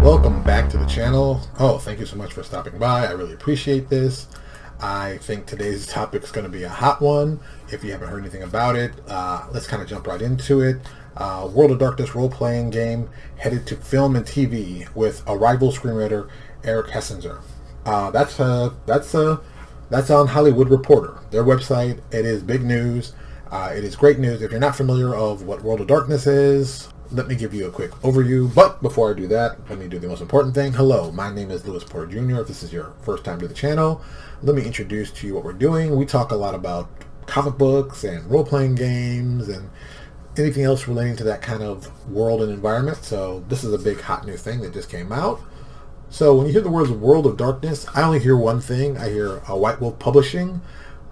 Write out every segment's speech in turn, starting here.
Welcome back to the channel. Oh, thank you so much for stopping by. I really appreciate this. I think today's topic is going to be a hot one. If you haven't heard anything about it, let's kind of jump right into it. World of Darkness role-playing game headed to film and TV with a rival screenwriter, Eric Hessinger. That's on Hollywood Reporter, their website. It is big news. It is great news. If you're not familiar of what World of Darkness is, let me give you a quick overview. But before I do that, let me do the most important thing. Hello, my name is Lewis Porter Jr. If this is your first time to the channel, let me introduce to you what we're doing. We talk a lot about comic books and role-playing games and anything else relating to that kind of world and environment. So this is a big hot new thing that just came out. So when you hear the words World of Darkness, I only hear one thing. I hear White Wolf Publishing.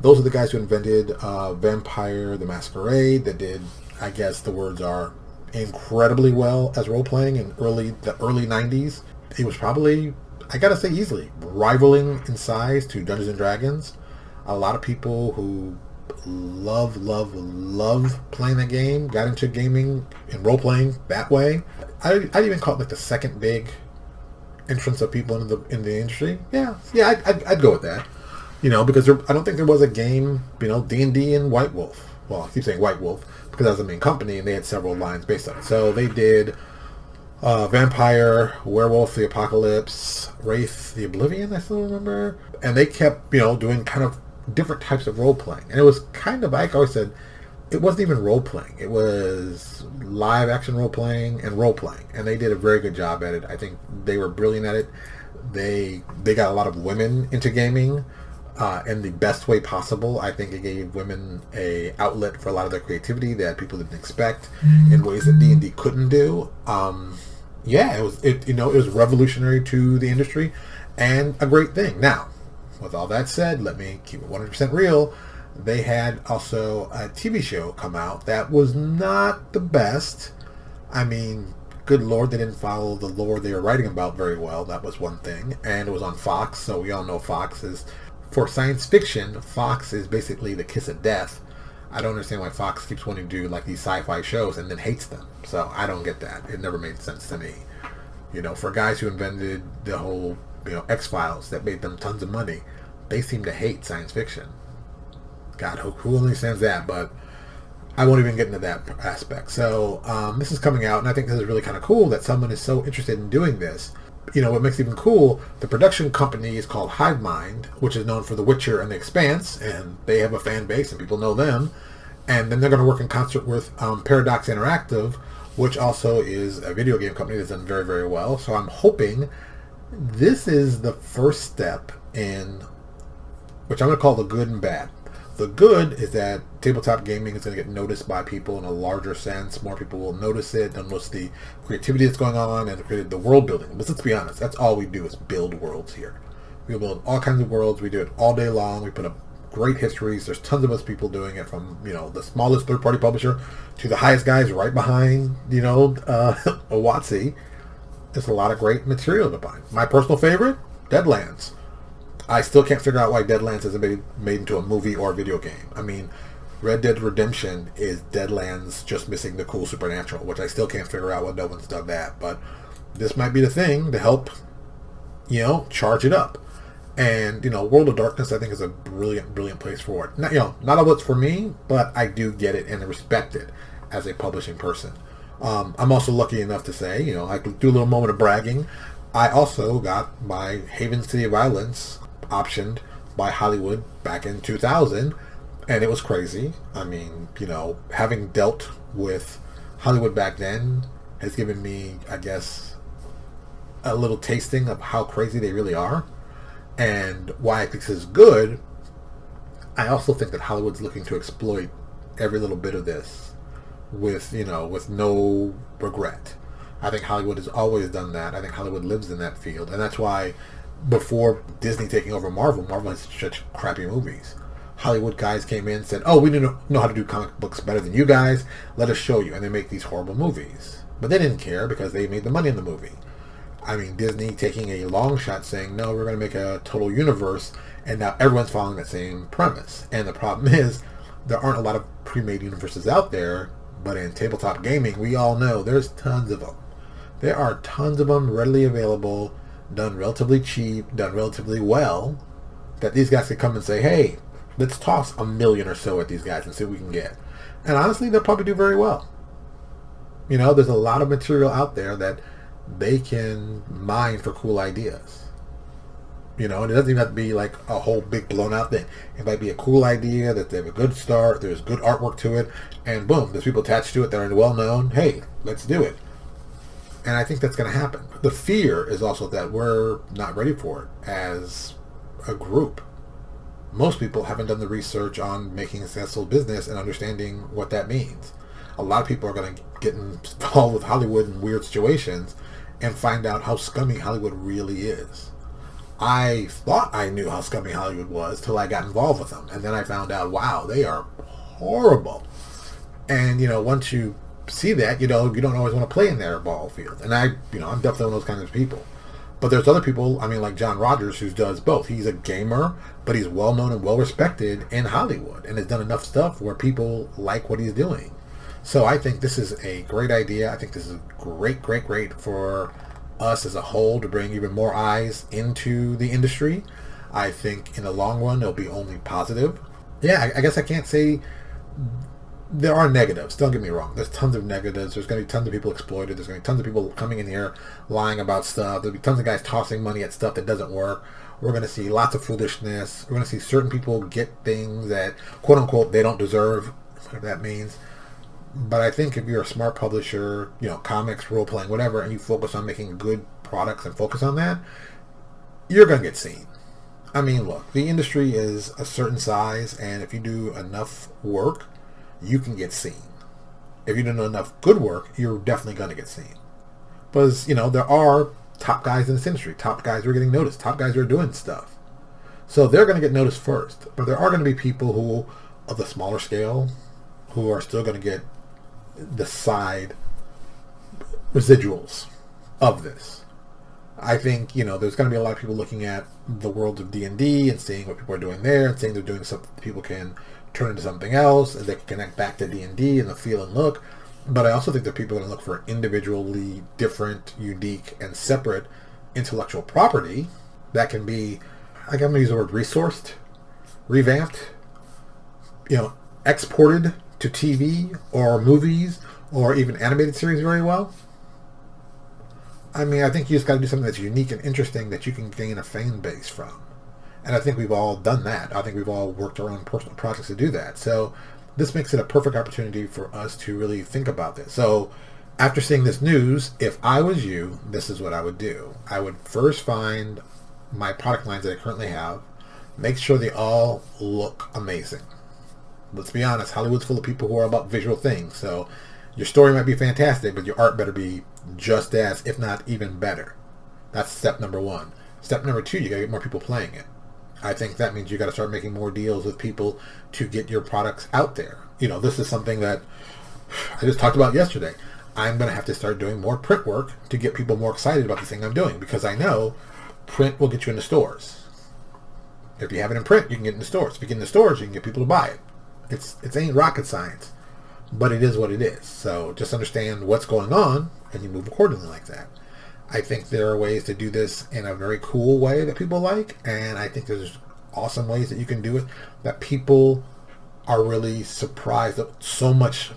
Those are the guys who invented Vampire the Masquerade, that did, I guess the words are, incredibly well as role-playing in the early 90s. It was probably, I gotta say, easily rivaling in size to Dungeons and Dragons. A lot of people who love playing that game got into gaming and role-playing that way. I'd even call it like the second big entrance of people in the industry. I'd go with that. Because I don't think there was a game, D&D and White Wolf. Well, I keep saying White Wolf because that was the main company, and they had several lines based on it. So they did Vampire, Werewolf the Apocalypse, Wraith the Oblivion, I still remember. And they kept, doing kind of different types of role-playing. And it was kind of, like I always said, it wasn't even role-playing. It was live-action role-playing and role-playing. And they did a very good job at it. I think they were brilliant at it. They got a lot of women into gaming. In the best way possible. I think it gave women a outlet for a lot of their creativity that people didn't expect in ways that D&D couldn't do. It was revolutionary to the industry and a great thing. Now, with all that said, let me keep it 100% real. They had also a TV show come out that was not the best. I mean, good Lord, they didn't follow the lore they were writing about very well. That was one thing. And it was on Fox, so we all know Fox is... For science fiction, Fox is basically the kiss of death. I don't understand why Fox keeps wanting to do like these sci-fi shows and then hates them. So I don't get that. It never made sense to me. For guys who invented the whole, X-Files that made them tons of money, they seem to hate science fiction. God, who understands that? But I won't even get into that aspect. So this is coming out, and I think this is really kind of cool that someone is so interested in doing this. What makes it even cool, the production company is called Hive Mind, which is known for The Witcher and The Expanse, and they have a fan base and people know them. And then they're going to work in concert with Paradox Interactive, which also is a video game company that's done very, very well. So I'm hoping this is the first step in, which I'm going to call the good and bad. The good is that tabletop gaming is going to get noticed by people in a larger sense. More people will notice it and notice the creativity that's going on and the world building. But let's be honest, that's all we do is build worlds here. We build all kinds of worlds. We do it all day long. We put up great histories. There's tons of us people doing it, from the smallest third-party publisher to the highest guys right behind WotC. There's a lot of great material to buy. My personal favorite, Deadlands. I still can't figure out why Deadlands isn't made into a movie or a video game. I mean, Red Dead Redemption is Deadlands just missing the cool supernatural, which I still can't figure out why no one's done that. But this might be the thing to help, charge it up. And, World of Darkness, I think, is a brilliant, brilliant place for it. Not all it's for me, but I do get it and respect it as a publishing person. I'm also lucky enough to say, I could do a little moment of bragging. I also got my Haven City of Violence optioned by Hollywood back in 2000, and it was crazy. I mean, having dealt with Hollywood back then has given me, I guess, a little tasting of how crazy they really are and why I think this is good. I also think that Hollywood's looking to exploit every little bit of this with no regret. I think Hollywood has always done that. I think Hollywood lives in that field, and that's why before Disney taking over Marvel has such crappy movies. Hollywood guys came in and said, oh, we know how to do comic books better than you guys. Let us show you. And they make these horrible movies. But they didn't care because they made the money in the movie. I mean, Disney taking a long shot saying, no, we're going to make a total universe, and now everyone's following that same premise. And the problem is, there aren't a lot of pre-made universes out there, but in tabletop gaming, we all know there's tons of them. There are tons of them readily available, done relatively cheap, done relatively well, that these guys could come and say, hey, let's toss $1 million or so at these guys and see what we can get. And honestly, they'll probably do very well. You know, there's a lot of material out there that they can mine for cool ideas. You know, and it doesn't even have to be like a whole big blown out thing. It might be a cool idea that they have a good start, there's good artwork to it, and boom, there's people attached to it that are well known. Hey, let's do it. And I think that's going to happen. The fear is also that we're not ready for it as a group. Most people haven't done the research on making a successful business and understanding what that means. A lot of people are going to get involved with Hollywood in weird situations and find out how scummy Hollywood really is. I thought I knew how scummy Hollywood was till I got involved with them. And then I found out, wow, they are horrible. And, you know, once you see that, you know, you don't always want to play in their ball field. And I'm definitely one of those kinds of people. But there's other people, like John Rogers, who does both. He's a gamer, but he's well known and well respected in Hollywood and has done enough stuff where people like what he's doing. So I think this is a great idea. I think this is great for us as a whole to bring even more eyes into the industry. I think in the long run, it'll be only positive. Yeah, I guess I can't say there are negatives. Don't get me wrong. There's tons of negatives. There's going to be tons of people exploited. There's going to be tons of people coming in here lying about stuff. There'll be tons of guys tossing money at stuff that doesn't work. We're going to see lots of foolishness. We're going to see certain people get things that, quote unquote, they don't deserve, whatever that means. But I think if you're a smart publisher, you know, comics, role-playing, whatever, and you focus on making good products and focus on that, you're going to get seen. I mean, look, the industry is a certain size, and if you do enough work, you can get seen. If you do enough good work, you're definitely going to get seen. Because, you know, there are top guys in this industry, top guys who are getting noticed, top guys who are doing stuff. So they're going to get noticed first. But there are going to be people who, of the smaller scale, who are still going to get the side residuals of this. I think, you know, there's going to be a lot of people looking at the world of D&D and seeing what people are doing there and saying they're doing something people can turn into something else and they can connect back to D&D and the feel and look. But I also think that people are going to look for individually different, unique, and separate intellectual property that can be, I'm going to use the word resourced, revamped, you know, exported to TV or movies or even animated series very well. I mean, I think you just got to do something that's unique and interesting that you can gain a fan base from. And I think we've all done that. I think we've all worked our own personal projects to do that. So this makes it a perfect opportunity for us to really think about this. So after seeing this news, if I was you, this is what I would do. I would first find my product lines that I currently have, make sure they all look amazing. Let's be honest, Hollywood's full of people who are about visual things. So your story might be fantastic, but your art better be just as, if not even better. That's step number one. Step number two, you got to get more people playing it. I think that means you got to start making more deals with people to get your products out there. You know, this is something that I just talked about yesterday. I'm going to have to start doing more print work to get people more excited about the thing I'm doing, because I know print will get you into stores. If you have it in print, you can get it in the stores. If you get it in the stores, you can get people to buy it. It ain't rocket science, but it is what it is. So just understand what's going on and you move accordingly like that. I think there are ways to do this in a very cool way that people like, and I think there's awesome ways that you can do it that people are really surprised at so much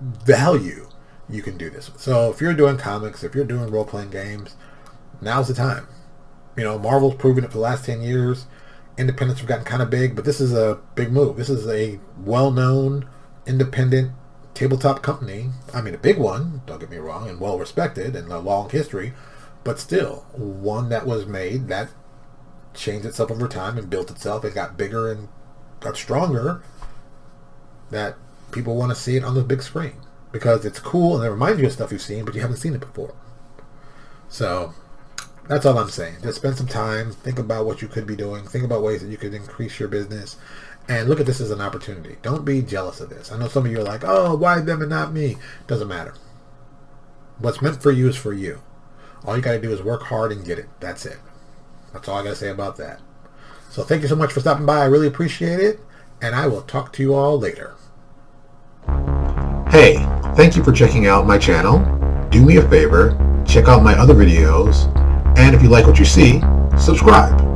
value you can do this with. So if you're doing comics, if you're doing role-playing games, now's the time. You know, Marvel's proven it for the last 10 years. Independents have gotten kind of big, but this is a big move. This is a well-known, independent tabletop company. I mean, a big one, don't get me wrong, and well-respected and a long history, but still, one that was made that changed itself over time and built itself. It got bigger and got stronger, that people want to see it on the big screen because it's cool and it reminds you of stuff you've seen, but you haven't seen it before. So that's all I'm saying. Just spend some time, think about what you could be doing, think about ways that you could increase your business, and look at this as an opportunity. Don't be jealous of this. I know some of you are like, oh, why them and not me? Doesn't matter. What's meant for you is for you. All you got to do is work hard and get it. That's it. That's all I got to say about that. So thank you so much for stopping by. I really appreciate it, and I will talk to you all later. Hey, thank you for checking out my channel. Do me a favor, check out my other videos, and if you like what you see, subscribe.